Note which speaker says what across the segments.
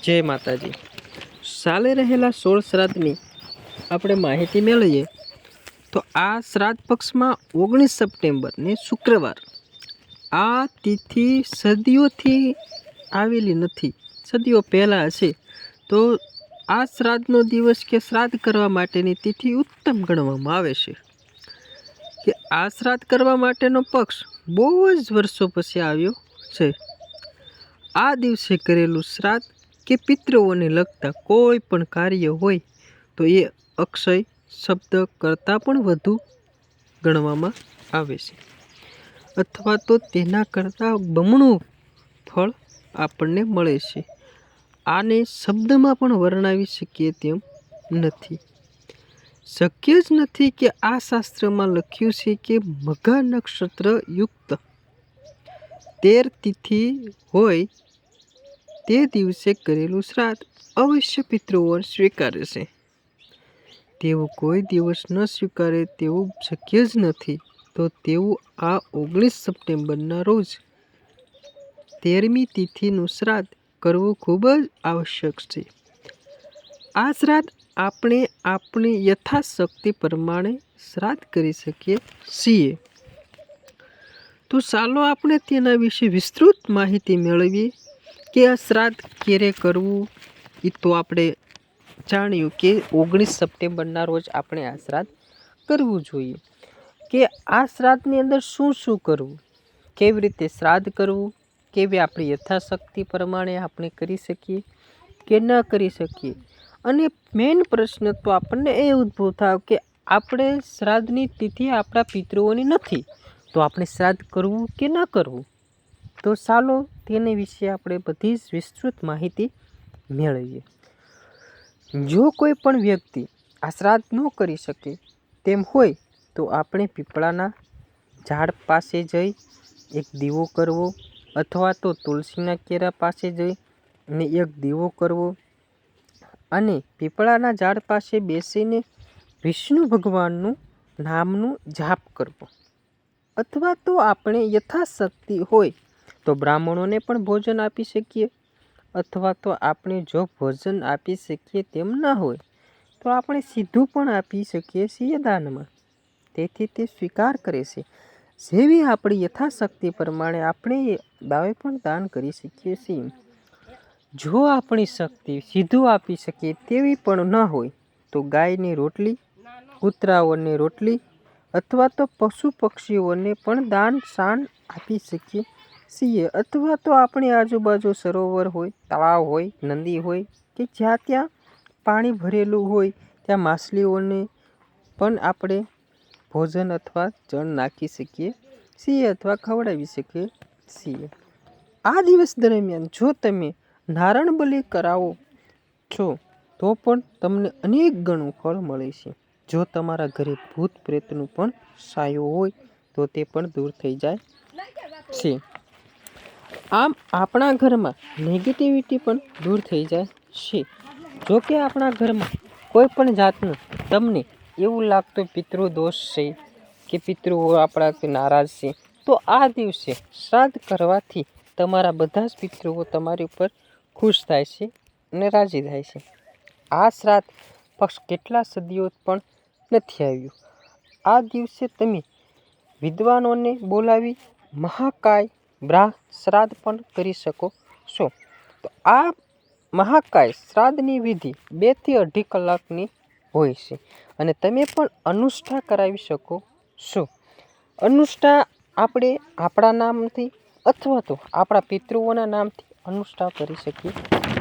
Speaker 1: જય માતાજી। સાલે રહેલા 16 શ્રાદ્ધની આપણે માહિતી મેળવીએ તો આ શ્રાદ્ધ પક્ષમાં 19 સપ્ટેમ્બર ને શુક્રવાર આ તિથિ સદીઓથી આવેલી નથી, સદીઓ પહેલાં હશે તો આ શ્રાદ્ધનો દિવસ કે શ્રાદ્ધ કરવા માટેની તિથિ ઉત્તમ ગણવામાં આવે છે કે આ શ્રાદ્ધ કરવા માટેનો પક્ષ બહુ જ વર્ષો પછી આવ્યો છે। આ દિવસે કરેલું શ્રાદ્ધ કે પિતૃઓને લગતા કોઈ પણ કાર્ય હોય તો એ અક્ષય શબ્દ કરતાં પણ વધુ ગણવામાં આવે છે અથવા તો તેના કરતાં બમણું ફળ આપણને મળે છે। આને શબ્દમાં પણ વર્ણવી શકીએ તેમ નથી, શક્ય જ નથી કે આ શાસ્ત્રમાં લખ્યું છે કે મઘા નક્ષત્ર યુક્ત 13 તિથિ હોય તે દિવસે કરેલું શ્રાદ્ધ અવશ્ય પિતૃઓ સ્વીકારે છે, તેવું કોઈ દિવસ ન સ્વીકારે તેવું શક્ય જ નથી। તો તેવું આ 19 સપ્ટેમ્બરના રોજ 13મી તિથિનું શ્રાદ્ધ કરવું ખૂબ જ આવશ્યક છે। આ શ્રાદ્ધ આપણે આપણી યથાશક્તિ પ્રમાણે શ્રાદ્ધ કરી શકીએ છીએ। તો ચાલો આપણે તેના વિશે વિસ્તૃત માહિતી મેળવીએ કે આ શ્રાદ્ધ ક્યારે કરવું। એ તો આપણે જાણ્યું કે 19 સપ્ટેમ્બરના રોજ આપણે આ શ્રાદ્ધ કરવું જોઈએ કે આ શ્રાદ્ધની અંદર શું શું કરવું, કેવી રીતે શ્રાદ્ધ કરવું, કેવી આપણી યથાશક્તિ પ્રમાણે આપણે કરી શકીએ કે ન કરી શકીએ। અને મેઇન પ્રશ્ન તો આપણને એ ઉદ્ભવ થાય કે આપણે શ્રાદ્ધની તિથિ આપણા પિતૃઓની નથી તો આપણે શ્રાદ્ધ કરવું કે ન કરવું। તો ચાલો તેની વિશે આપણે બધી જ વિસ્તૃત માહિતી મેળવીએ। જો કોઈ પણ વ્યક્તિ આ શ્રાદ્ધ ન કરી શકે તેમ હોય તો આપણે પીપળાના ઝાડ પાસે જઈ એક દીવો કરવો અથવા તો તુલસીના કેરા પાસે જઈ અને એક દીવો કરવો અને પીપળાના ઝાડ પાસે બેસીને વિષ્ણુ ભગવાનનું નામનું જાપ કરવો અથવા તો આપણે યથાશક્તિ હોય તો બ્રાહ્મણોને પણ ભોજન આપી શકીએ અથવા તો આપણે જો ભોજન આપી શકીએ તેમ ન હોય તો આપણે સીધું પણ આપી શકીએ છીએ દાનમાં, તેથી તે સ્વીકાર કરે છે। જેવી આપણી યથાશક્તિ પ્રમાણે આપણે દાવે પણ દાન કરી શકીએ છીએ। જો આપણી શક્તિ સીધું આપી શકીએ તેવી પણ ન હોય તો ગાયની રોટલી, કૂતરાઓની રોટલી અથવા તો પશુ પક્ષીઓને પણ દાન શાન આપી શકીએ છીએ અથવા તો આપણી આજુબાજુ સરોવર હોય, તળાવ હોય, નદી હોય કે જ્યાં ત્યાં પાણી ભરેલું હોય ત્યાં માછલીઓને પણ આપણે ભોજન અથવા જળ નાખી શકીએ છીએ અથવા ખવડાવી શકીએ છીએ। આ દિવસ દરમિયાન જો તમે નારાયણ બલિ કરાવો છો તો પણ તમને અનેક ગણું ફળ મળે છે। જો તમારા ઘરે ભૂત પ્રેતનું પણ સાયો હોય તો તે પણ દૂર થઈ જાય છે। આમ આપણા ઘરમાં નેગેટિવિટી પણ દૂર થઈ જાય છે। જો કે આપણા ઘરમાં કોઈ પણ જાતનું તમને એવું લાગતું પિતૃદોષ છે કે પિતૃઓ આપણાથી નારાજ છે તો આ દિવસે શ્રાદ્ધ કરવાથી તમારા બધા જ પિતૃઓ તમારી ઉપર ખુશ થાય છે અને રાજી થાય છે। આ શ્રાદ્ધ પક્ષ કેટલા સદીઓ પણ નથી આવ્યું। આ દિવસે તમે વિદ્વાનોને બોલાવી મહાકાય શ્રાદ્ધ પણ કરી શકો છો। તો આ મહાકાય શ્રાદ્ધની વિધિ 2 થી 2.5 કલાકની હોય છે અને તમે પણ અનુષ્ઠા કરાવી શકો છો। અનુષ્ઠા આપણે આપણા નામથી અથવા તો આપણા પિતૃઓના નામથી અનુષ્ઠા કરી શકીએ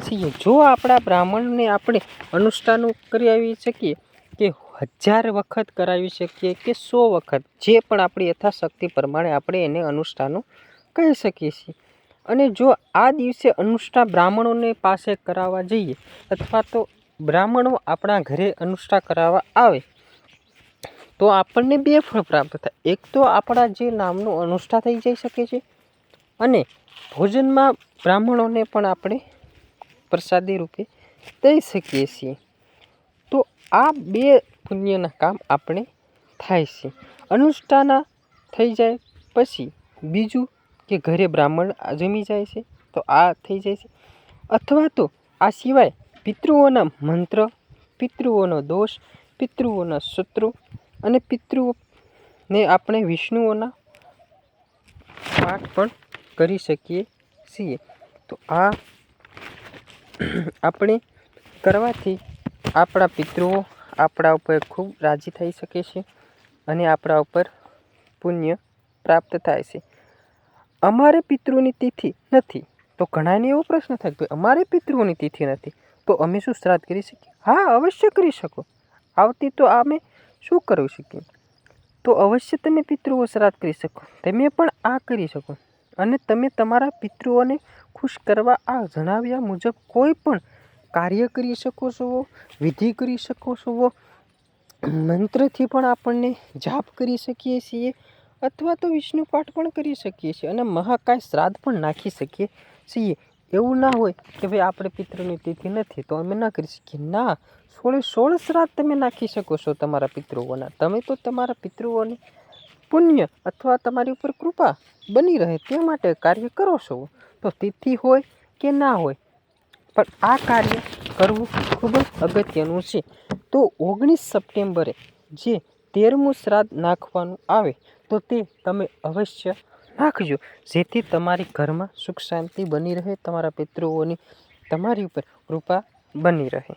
Speaker 1: છીએ। જો આપણા બ્રાહ્મણને આપણે અનુષ્ઠાનું કરાવી શકીએ કે 1000 વખત કરાવી શકીએ કે 100 વખત, જે પણ આપણી યથાશક્તિ પ્રમાણે આપણે એને અનુષ્ઠાનું કહી શકીએ છીએ। અને જો આ દિવસે અનુષ્ઠા બ્રાહ્મણોને પાસે કરાવવા જઈએ અથવા તો બ્રાહ્મણો આપણા ઘરે અનુષ્ઠા કરાવવા આવે તો આપણને 2 ફળ પ્રાપ્ત થાય। એક તો આપણા જે નામનું અનુષ્ઠા થઈ જઈ શકે છે અને ભોજનમાં બ્રાહ્મણોને પણ આપણે પ્રસાદી રૂપે દઈ શકીએ છીએ। તો આ 2 પુણ્યના કામ આપણે થાય છે। અનુષ્ઠાના થઈ જાય પછી બીજું કે ઘરે બ્રાહ્મણ જમી જાય છે તો આ થઈ જાય છે અથવા તો આ સિવાય પિતૃઓના મંત્ર, પિતૃઓનો દોષ, પિતૃઓના શત્રુ અને પિતૃઓને આપણે વિષ્ણુઓના પાઠ પણ કરી શકીએ છીએ. તો આ આપણે કરવાથી આપણા પિતૃઓ આપણા ઉપર ખૂબ રાજી થઈ શકે છે અને આપણા ઉપર પુણ્ય પ્રાપ્ત થાય છે. અમારે પિતૃની તિથિ નથી, તો ઘણાને એવો પ્રશ્ન થાય કે અમારે પિતૃઓની તિથિ નથી તો અમે શું શ્રાદ્ધ કરી શકીએ? હા, અવશ્ય કરી શકો. આવતી તો અમે શું કરી શકીએ? તો અવશ્ય તમે પિતૃઓ શ્રાદ્ધ કરી શકો. તમે પણ આ કરી શકો અને તમે તમારા પિતૃઓને ખુશ કરવા આ જણાવ્યા મુજબ કોઈ પણ કાર્ય કરી શકો છો, વિધિ કરી શકો છો, મંત્રથી પણ આપણને જાપ કરી શકીએ છીએ અથવા તો વિષ્ણુ પાઠ પણ કરી શકીએ છીએ અને મહાકાય શ્રાદ્ધ પણ નાખી શકીએ છીએ. એવું ના હોય કે ભાઈ આપણે પિતૃની તિથિ નથી તો અમે ના કરી શકીએ. ના, 16 શ્રાદ્ધ તમે નાખી શકો છો તમારા પિતૃઓના. તમે તો તમારા પિતૃઓને પુણ્ય અથવા તમારી ઉપર કૃપા બની રહે તે માટે કાર્ય કરો છો. તો તિથિ હોય કે ના હોય પણ આ કાર્ય કરવું ખૂબ જ અગત્યનું છે. તો 19 સપ્ટેમ્બરે જે 13મું શ્રાદ્ધ નાખવાનું આવે તો તે તમે અવશ્ય નાખજો, જેથી તમારી ઘરમાં સુખ શાંતિ બની રહે, તમારા પિતૃઓની તમારી ઉપર કૃપા બની રહે.